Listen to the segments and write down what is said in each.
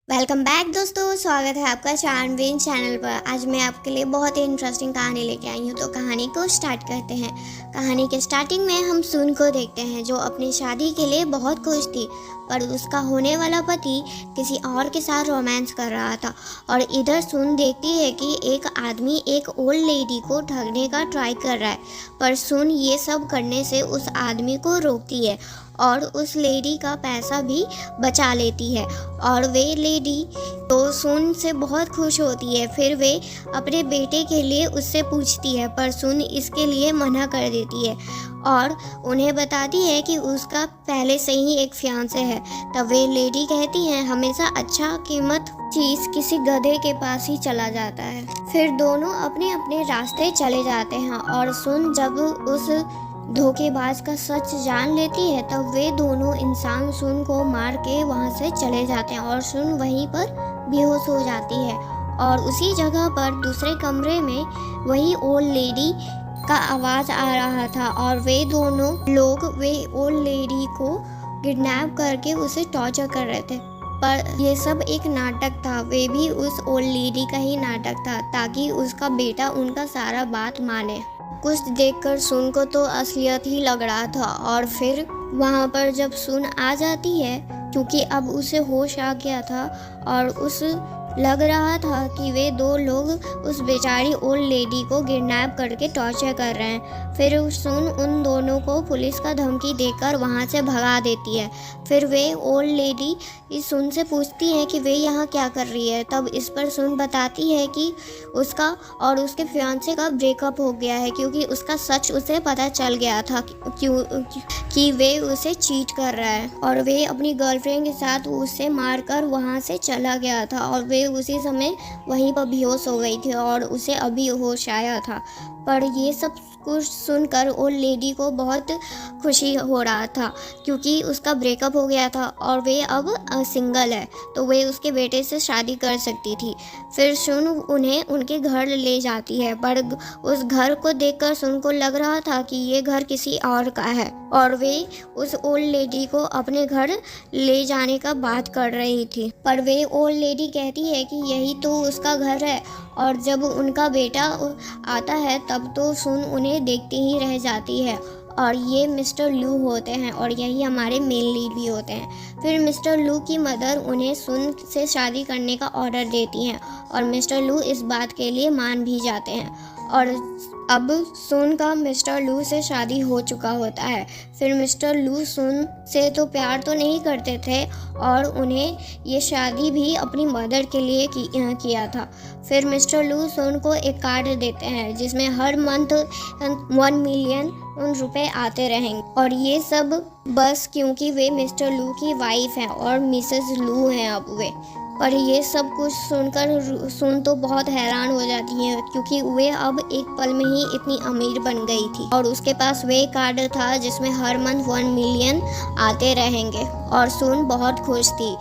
Welcome back दोस्तों, स्वागत है आपका चार्मविन चैनल पर। आज मैं आपके लिए बहुत ही इंटरेस्टिंग कहानी लेके आई हूँ। तो कहानी को स्टार्ट करते हैं। कहानी के स्टार्टिंग में हम सुन को देखते हैं, जो अपनी शादी के लिए बहुत खुश थी, पर उसका होने वाला पति किसी और के साथ रोमांस कर रहा था। और इधर सुन देखती है कि एक आदमी एक ओल्ड लेडी को ठगने का ट्राई कर रहा है, पर सुन ये सब करने से उस आदमी को रोकती है और उस लेडी का पैसा भी बचा लेती है। और वे लेडी तो सुन से बहुत खुश होती है। फिर वे अपने बेटे के लिए उससे पूछती है, पर सुन इसके लिए मना कर देती है और उन्हें बताती है कि उसका पहले से ही एक फियांसे है। तब वे लेडी कहती हैं, हमेशा अच्छा कीमत चीज़ किसी गधे के पास ही चला जाता है। फिर दोनों अपने अपने रास्ते चले जाते हैं और सुन जब उस धोखेबाज का सच जान लेती है, तब वे दोनों इंसान सुन को मार के वहाँ से चले जाते हैं और सुन वहीं पर बेहोश हो जाती है। और उसी जगह पर दूसरे कमरे में वही ओल्ड लेडी का आवाज़ आ रहा था और वे दोनों लोग वे ओल्ड लेडी को किडनैप करके उसे टॉर्चर कर रहे थे। पर ये सब एक नाटक था, वे भी उस ओल्ड लेडी का ही नाटक था, ताकि उसका बेटा उनका सारा बात माने। कुछ देखकर सुन को तो असलियत ही लग रहा था। और फिर वहाँ पर जब सुन आ जाती है, क्योंकि अब उसे होश आ गया था और उस लग रहा था कि वे दो लोग उस बेचारी ओल्ड लेडी को किडनैप करके टॉर्चर कर रहे हैं। फिर सुन उन दोनों को पुलिस का धमकी देकर वहाँ से भगा देती है। फिर वे ओल्ड लेडी इस सुन से पूछती है कि वे यहाँ क्या कर रही है। तब इस पर सुन बताती है कि उसका और उसके फियांसे का ब्रेकअप हो गया है, क्योंकि उसका सच उसे पता चल गया था कि वे उसे चीट कर रहा है और वे अपनी गर्लफ्रेंड के साथ उसे मारकर वहाँ से चला गया था। और वे उसी समय वहीं पर बेहोश हो गई थी और उसे अभी होश आया था। पर ये सब कुछ सुनकर ओल्ड लेडी को बहुत खुशी हो रहा था, क्योंकि उसका ब्रेकअप हो गया था और वे अब सिंगल है, तो वे उसके बेटे से शादी कर सकती थी। फिर सुन उन्हें उनके घर ले जाती है, पर उस घर को देखकर सुन को लग रहा था कि ये घर किसी और का है और वे उस ओल्ड लेडी को अपने घर ले जाने का बात कर रही थी। पर वे ओल्ड लेडी कहती है कि यही तो उसका घर है। और जब उनका बेटा आता है तब तो सुन उन्हें देखती ही रह जाती है। और ये मिस्टर लू होते हैं और यही हमारे मेन लीड भी होते हैं। फिर मिस्टर लू की मदर उन्हें सुन से शादी करने का ऑर्डर देती हैं और मिस्टर लू इस बात के लिए मान भी जाते हैं। और अब सुन का मिस्टर लू से शादी हो चुका होता है। फिर मिस्टर लू सुन से तो प्यार तो नहीं करते थे और उन्हें ये शादी भी अपनी मदर के लिए किया था। फिर मिस्टर लू सुन को एक कार्ड देते हैं जिसमें हर मंथ 1 मिलियन रुपए आते रहेंगे। और ये सब बस क्योंकि वे मिस्टर लू की वाइफ हैं और मिसेस लू हैं अब वे। पर ये सब कुछ सुनकर सुन तो बहुत हैरान हो जाती है, क्योंकि वे अब एक पल में ही इतनी अमीर बन गई थी और उसके पास वे कार्ड था जिसमें हर मंथ 1 मिलियन आते रहेंगे। और सुन बहुत खुश थी,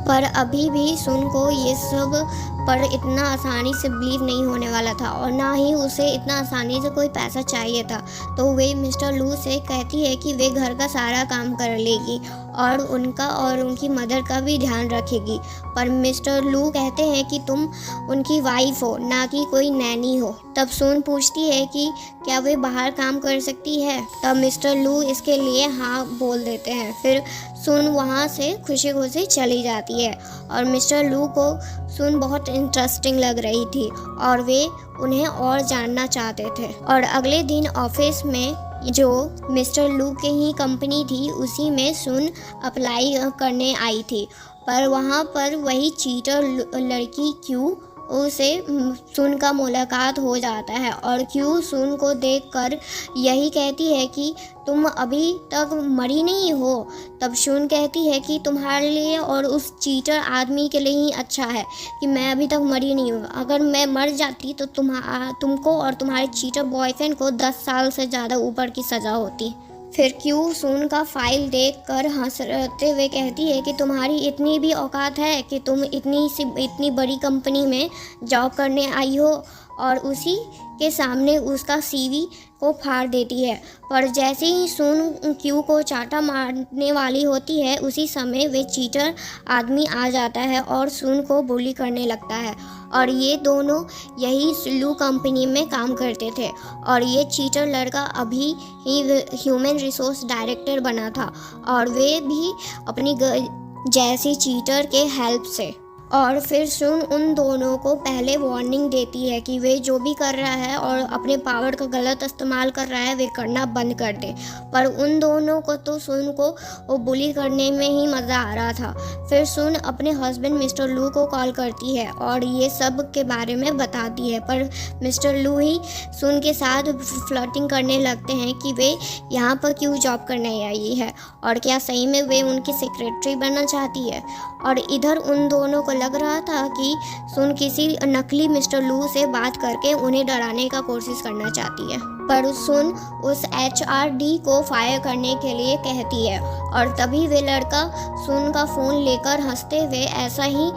पर अभी भी सुन को ये सब पर इतना आसानी से बिलीव नहीं होने वाला था और ना ही उसे इतना आसानी से कोई पैसा चाहिए था। तो वे मिस्टर लू से कहती है कि वे घर का सारा काम कर लेगी और उनका और उनकी मदर का भी ध्यान रखेगी। पर मिस्टर लू कहते हैं कि तुम उनकी वाइफ हो, ना कि कोई नैनी हो। तब सुन पूछती है कि क्या वे बाहर काम कर सकती है। तब मिस्टर लू इसके लिए हाँ बोल देते हैं। फिर सुन वहाँ से खुशी खुशी चली जाती है और मिस्टर लू को सुन बहुत इंटरेस्टिंग लग रही थी और वे उन्हें और जानना चाहते थे। और अगले दिन ऑफिस में जो मिस्टर लू की ही कंपनी थी, उसी में सुन अप्लाई करने आई थी। पर वहाँ पर वही चीटर लड़की क्यू उसे सुन का मुलाकात हो जाता है और क्यू सुन को देखकर यही कहती है कि तुम अभी तक मरी नहीं हो। तब सुन कहती है कि तुम्हारे लिए और उस चीटर आदमी के लिए ही अच्छा है कि मैं अभी तक मरी नहीं हूँ। अगर मैं मर जाती तो तुमको और तुम्हारे चीटर बॉयफ्रेंड को 10 साल से ज़्यादा ऊपर की सज़ा होती। फिर क्यू सुन का फाइल देखकर हंसते हुए कहती है कि तुम्हारी इतनी भी औकात है कि तुम इतनी बड़ी कंपनी में जॉब करने आई हो और उसी के सामने उसका सीवी को फाड़ देती है। पर जैसे ही सुन क्यू को चाटा मारने वाली होती है, उसी समय वे चीटर आदमी आ जाता है और सुन को बुली करने लगता है। और ये दोनों यही लू कंपनी में काम करते थे और ये चीटर लड़का अभी ही ह्यूमन रिसोर्स डायरेक्टर बना था और वे भी अपनी जैसी चीटर के हेल्प से। और फिर सुन उन दोनों को पहले वार्निंग देती है कि वे जो भी कर रहा है और अपने पावर का गलत इस्तेमाल कर रहा है वे करना बंद कर दे। पर उन दोनों को तो सुन को वो बुली करने में ही मज़ा आ रहा था। फिर सुन अपने हस्बैंड मिस्टर लू को कॉल करती है और ये सब के बारे में बताती है। पर मिस्टर लू ही सुन के साथ फ्लर्टिंग करने लगते हैं कि वे यहाँ पर क्यों जॉब करने आई है और क्या सही में वे उनकी सेक्रेटरी बनना चाहती है। और इधर उन दोनों को लग रहा था कि सुन किसी नकली मिस्टर लू से बात करके उन्हें डराने का कोशिश करना चाहती है। पर सुन उस HRD को फायर करने के लिए कहती है और तभी वे लड़का सुन का फ़ोन लेकर हंसते हुए ऐसा ही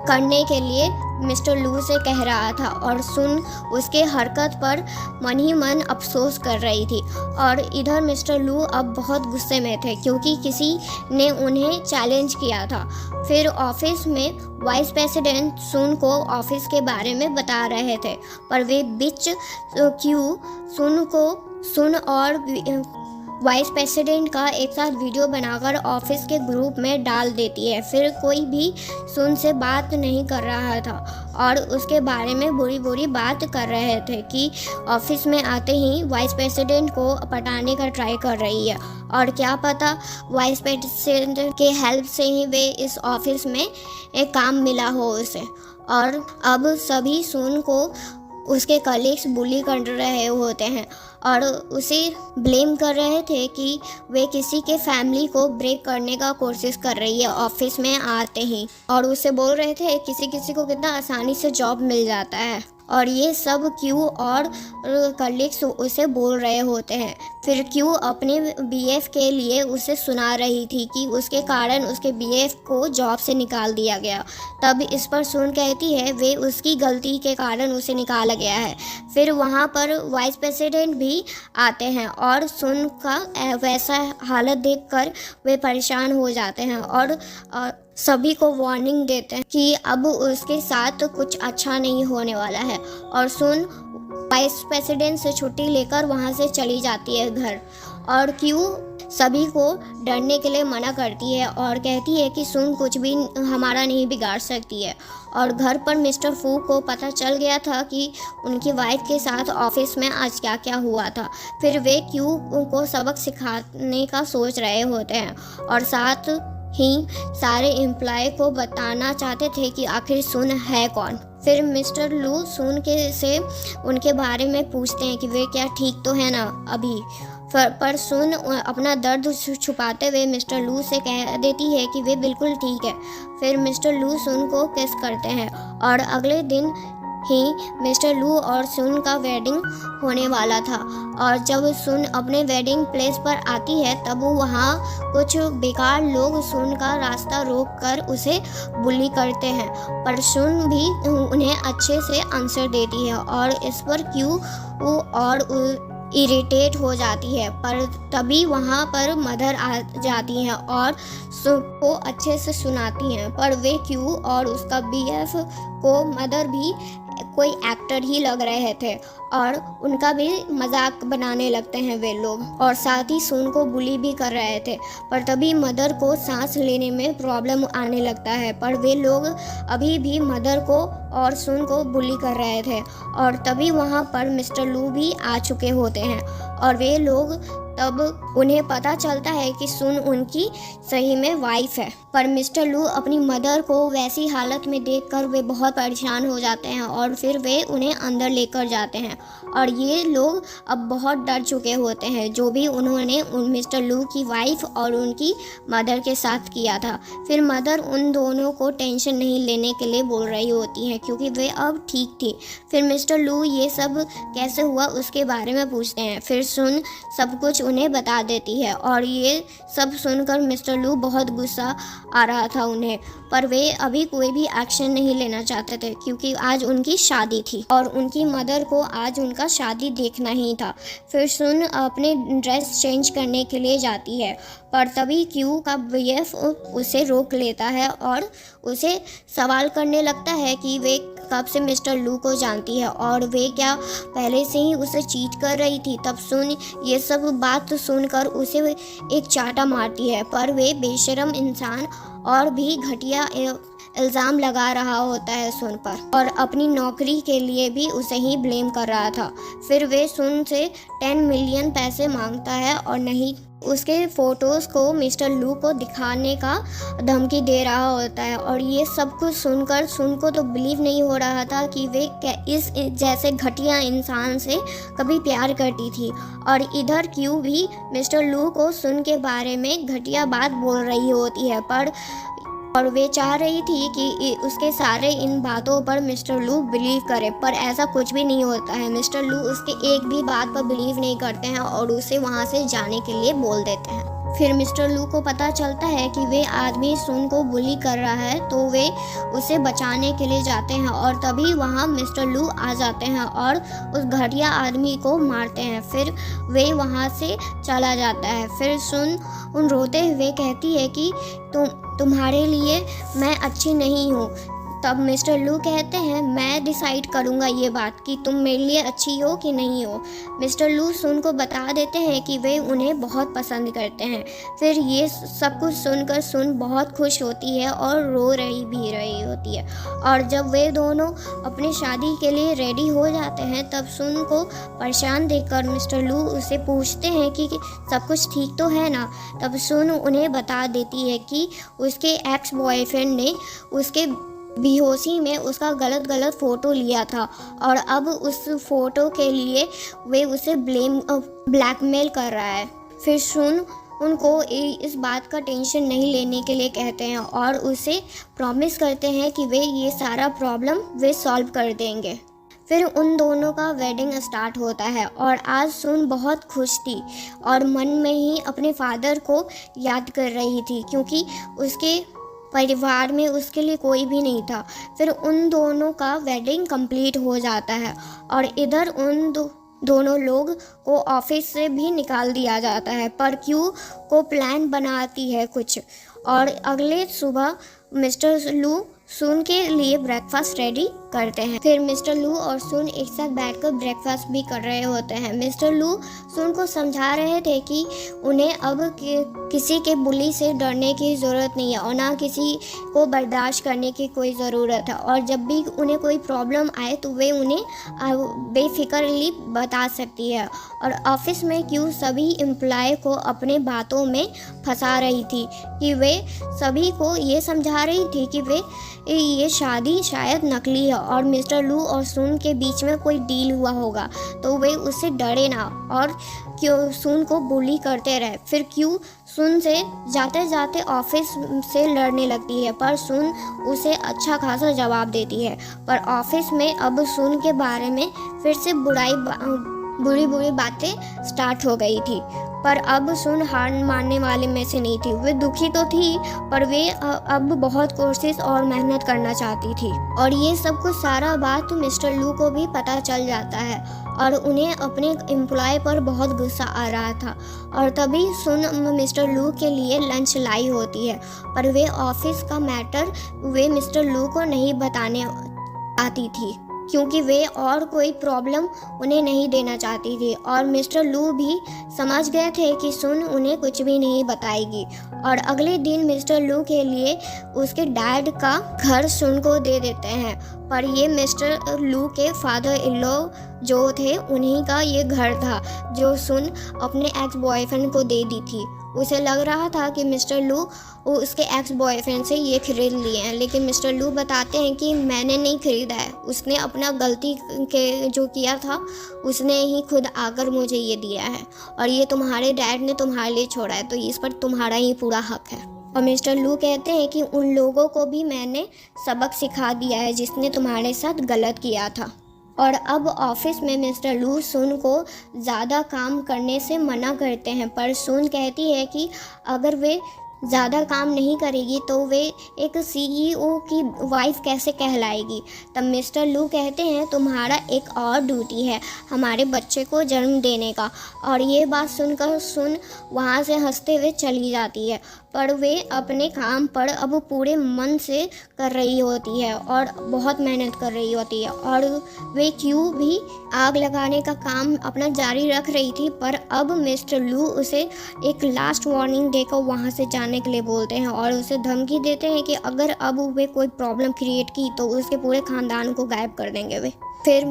करने के लिए मिस्टर लू से कह रहा था और सुन उसके हरकत पर मन ही मन अफसोस कर रही थी। और इधर मिस्टर लू अब बहुत गुस्से में थे क्योंकि किसी ने उन्हें चैलेंज किया था। फिर ऑफिस में वाइस प्रेसिडेंट सुन को ऑफिस के बारे में बता रहे थे पर वे बीच क्यों सुन और वाइस प्रेसिडेंट का एक साथ वीडियो बनाकर ऑफिस के ग्रुप में डाल देती है। फिर कोई भी सुन से बात नहीं कर रहा था और उसके बारे में बुरी बात कर रहे थे कि ऑफिस में आते ही वाइस प्रेसिडेंट को पटाने का ट्राई कर रही है और क्या पता वाइस प्रेसिडेंट के हेल्प से ही वे इस ऑफिस में एक काम मिला हो उसे। और अब सभी सुन को उसके कलीग्स बुली कर रहे होते हैं और उसे ब्लेम कर रहे थे कि वे किसी के फैमिली को ब्रेक करने का कोशिश कर रही है ऑफिस में आते ही। और उसे बोल रहे थे किसी को कितना आसानी से जॉब मिल जाता है और ये सब क्यू और कलीग्स उसे बोल रहे होते हैं। फिर क्यू अपने BF के लिए उसे सुना रही थी कि उसके कारण उसके BF को जॉब से निकाल दिया गया। तब इस पर सुन कहती है वे उसकी गलती के कारण उसे निकाला गया है। फिर वहाँ पर वाइस प्रेसिडेंट भी आते हैं और सुन का वैसा हालत देखकर वे परेशान हो जाते हैं और सभी को वार्निंग देते हैं कि अब उसके साथ कुछ अच्छा नहीं होने वाला है। और सुन वाइस प्रेसिडेंट से छुट्टी लेकर वहाँ से चली जाती है घर और क्यू सभी को डरने के लिए मना करती है और कहती है कि सुन कुछ भी हमारा नहीं बिगाड़ सकती है। और घर पर मिस्टर फू को पता चल गया था कि उनकी वाइफ के साथ ऑफिस में आज क्या क्या हुआ था। फिर वे क्यू को सबक सिखाने का सोच रहे होते हैं और साथ ही सारे एम्प्लॉय को बताना चाहते थे कि आखिर सुन है कौन। फिर मिस्टर लू सुन से उनके बारे में पूछते हैं कि वे क्या ठीक तो है ना अभी। पर सुन अपना दर्द छुपाते हुए मिस्टर लू से कह देती है कि वे बिल्कुल ठीक है। फिर मिस्टर लू सुन को किस करते हैं और अगले दिन ही मिस्टर लू और सुन का वेडिंग होने वाला था। और जब सुन अपने वेडिंग प्लेस पर आती है तब वहाँ कुछ बेकार लोग सुन का रास्ता रोक कर उसे बुली करते हैं पर सुन भी उन्हें अच्छे से आंसर देती है और इस पर क्यू और इरिटेट हो जाती है। पर तभी वहाँ पर मदर आ जाती हैं और सबको अच्छे से सुनाती हैं। पर वे क्यू और उसका BF को मदर भी कोई एक्टर ही लग रहे थे और उनका भी मजाक बनाने लगते हैं वे लोग और साथ ही सुन को बुली भी कर रहे थे। पर तभी मदर को सांस लेने में प्रॉब्लम आने लगता है पर वे लोग अभी भी मदर को और सुन को बुली कर रहे थे। और तभी वहाँ पर मिस्टर लू भी आ चुके होते हैं और वे लोग तब उन्हें पता चलता है कि सुन उनकी सही में वाइफ है। पर मिस्टर लू अपनी मदर को वैसी हालत में देखकर वे बहुत परेशान हो जाते हैं और फिर वे उन्हें अंदर लेकर जाते हैं और ये लोग अब बहुत डर चुके होते हैं जो भी उन्होंने मिस्टर लू की वाइफ और उनकी मदर के साथ किया था। फिर मदर उन दोनों को टेंशन नहीं लेने के लिए बोल रही होती हैं क्योंकि वे अब ठीक थी। फिर मिस्टर लू ये सब कैसे हुआ उसके बारे में पूछते हैं। फिर सुन सब कुछ उन्हें बता देती है और ये सब सुनकर मिस्टर लू बहुत गुस्सा आ रहा था उन्हें, पर वे अभी कोई भी एक्शन नहीं लेना चाहते थे क्योंकि आज उनकी शादी थी और उनकी मदर को आज उनका शादी देखना ही था। फिर सुन अपने ड्रेस चेंज करने के लिए जाती है, पर तभी क्यू का बीएफ उसे रोक लेता है और उसे सवाल करने लगता है कि वे कब से मिस्टर लू को जानती है और वे क्या पहले से ही उसे चीट कर रही थी। तब सुन ये सब बात सुनकर उसे एक चाटा मारती है, पर वे बेशरम इंसान और भी घटिया इल्ज़ाम लगा रहा होता है सुन पर और अपनी नौकरी के लिए भी उसे ही ब्लेम कर रहा था। फिर वे सुन से 10 मिलियन पैसे मांगता है और नहीं उसके फ़ोटोज़ को मिस्टर लू को दिखाने का धमकी दे रहा होता है। और ये सब कुछ सुनकर सुन को तो बिलीव नहीं हो रहा था कि वे इस जैसे घटिया इंसान से कभी प्यार करती थी। और इधर क्यू भी मिस्टर लू को सुन के बारे में घटिया बात बोल रही होती है, और वे चाह रही थी कि उसके सारे इन बातों पर मिस्टर लू बिलीव करे, पर ऐसा कुछ भी नहीं होता है। मिस्टर लू उसके एक भी बात पर बिलीव नहीं करते हैं और उसे वहाँ से जाने के लिए बोल देते हैं। फिर मिस्टर लू को पता चलता है कि वे आदमी सुन को बुली कर रहा है, तो वे उसे बचाने के लिए जाते हैं और तभी वहाँ मिस्टर लू आ जाते हैं और उस घटिया आदमी को मारते हैं। फिर वे वहाँ से चला जाता है। फिर सुन उन रोते हुए कहती है कि तुम्हारे लिए मैं अच्छी नहीं हूँ। तब मिस्टर लू कहते हैं मैं डिसाइड करूँगा ये बात कि तुम मेरे लिए अच्छी हो कि नहीं हो। मिस्टर लू सुन को बता देते हैं कि वे उन्हें बहुत पसंद करते हैं। फिर ये सब कुछ सुनकर सुन बहुत खुश होती है और रो रही होती है। और जब वे दोनों अपनी शादी के लिए रेडी हो जाते हैं तब सुन को परेशान देखकर मिस्टर लू उससे पूछते हैं कि सब कुछ ठीक तो है ना। तब सुन उन्हें बता देती है कि उसके एक्स बॉयफ्रेंड ने उसके बेहोशी में उसका गलत फ़ोटो लिया था और अब उस फ़ोटो के लिए वे उसे ब्लैकमेल कर रहा है। फिर सुन उनको इस बात का टेंशन नहीं लेने के लिए कहते हैं और उसे प्रॉमिस करते हैं कि वे ये सारा प्रॉब्लम वे सॉल्व कर देंगे। फिर उन दोनों का वेडिंग स्टार्ट होता है और आज सुन बहुत खुश थी और मन में ही अपने फादर को याद कर रही थी क्योंकि उसके परिवार में उसके लिए कोई भी नहीं था। फिर उन दोनों का वेडिंग कंप्लीट हो जाता है और इधर उन दोनों लोग को ऑफिस से भी निकाल दिया जाता है, पर क्यू को प्लान बनाती है कुछ और अगले सुबह मिस्टर लू सुन के लिए ब्रेकफास्ट रेडी करते हैं। फिर मिस्टर लू और सुन एक साथ बैठकर ब्रेकफास्ट भी कर रहे होते हैं। मिस्टर लू सुन को समझा रहे थे कि उन्हें अब किसी के बुली से डरने की ज़रूरत नहीं है और ना किसी को बर्दाश्त करने की कोई ज़रूरत है, और जब भी उन्हें कोई प्रॉब्लम आए तो वे उन्हें बेफिक्रली बता सकती है। और ऑफिस में क्यू सभी एम्प्लॉय को अपने बातों में फंसा रही थी कि वे सभी को ये समझा रही थी कि ये शादी शायद नकली है और मिस्टर लू और सुन के बीच में कोई डील हुआ होगा, तो वे उससे डरे ना और क्यों सुन को बुली करते रहे। फिर क्यू सुन से जाते जाते ऑफिस से लड़ने लगती है, पर सुन उसे अच्छा खासा जवाब देती है। पर ऑफिस में अब सुन के बारे में फिर से बुरी बातें स्टार्ट हो गई थी, पर अब सुन हार मानने वाले में से नहीं थी। वे दुखी तो थी, पर वे अब बहुत कोशिश और मेहनत करना चाहती थी। और ये सब कुछ सारा बात मिस्टर लू को भी पता चल जाता है और उन्हें अपने एम्प्लॉय पर बहुत गुस्सा आ रहा था। और तभी सुन मिस्टर लू के लिए लंच लाई होती है, पर वे ऑफिस का मैटर वे मिस्टर लू को नहीं बताने आती थी क्योंकि वे और कोई प्रॉब्लम उन्हें नहीं देना चाहती थी। और मिस्टर लू भी समझ गए थे कि सुन उन्हें कुछ भी नहीं बताएगी। और अगले दिन मिस्टर लू के लिए उसके डैड का घर सुन को दे देते हैं, पर ये मिस्टर लू के फादर इन लॉ जो थे उन्हीं का ये घर था जो सुन अपने एक्स बॉयफ्रेंड को दे दी थी। उसे लग रहा था कि मिस्टर लू उसके एक्स बॉयफ्रेंड से ये खरीद लिए हैं, लेकिन मिस्टर लू बताते हैं कि मैंने नहीं खरीदा है, उसने अपना गलती के जो किया था उसने ही खुद आकर मुझे ये दिया है और ये तुम्हारे डैड ने तुम्हारे लिए छोड़ा है, तो इस पर तुम्हारा ही पूरा हक है। और मिस्टर लू कहते हैं कि उन लोगों को भी मैंने सबक सिखा दिया है जिसने तुम्हारे साथ गलत किया था। और अब ऑफिस में मिस्टर लू सुन को ज़्यादा काम करने से मना करते हैं, पर सुन कहती है कि अगर वे ज़्यादा काम नहीं करेगी तो वे एक सीईओ की वाइफ कैसे कहलाएगी। तब मिस्टर लू कहते हैं तुम्हारा एक और ड्यूटी है, हमारे बच्चे को जन्म देने का। और ये बात सुनकर सुन वहाँ से हंसते हुए चली जाती है, पर वे अपने काम पर अब पूरे मन से कर रही होती है और बहुत मेहनत कर रही होती है। और वे क्यों भी आग लगाने का काम अपना जारी रख रही थी, पर अब मिस्टर लू उसे एक लास्ट वार्निंग देकर वहाँ से जाने के लिए बोलते हैं और उसे धमकी देते हैं कि अगर अब वे कोई प्रॉब्लम क्रिएट की तो उसके पूरे ख़ानदान को गायब कर देंगे वे। फिर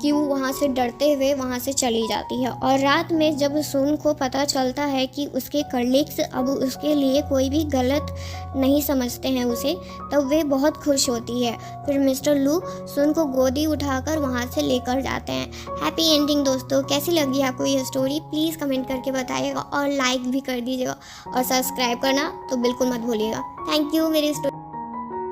क्यों वहाँ से डरते हुए वहाँ से चली जाती है। और रात में जब सुन को पता चलता है कि उसके कलीग्स अब उसके लिए कोई भी गलत नहीं समझते हैं उसे, तब वे बहुत खुश होती है। फिर मिस्टर लू सुन को गोदी उठाकर वहाँ से लेकर जाते हैं। हैप्पी एंडिंग दोस्तों। कैसी लगी आपको ये स्टोरी प्लीज़ कमेंट करके बताइएगा और लाइक भी कर दीजिएगा और सब्सक्राइब करना तो बिल्कुल मत भूलिएगा। थैंक यू मेरी स्टोरी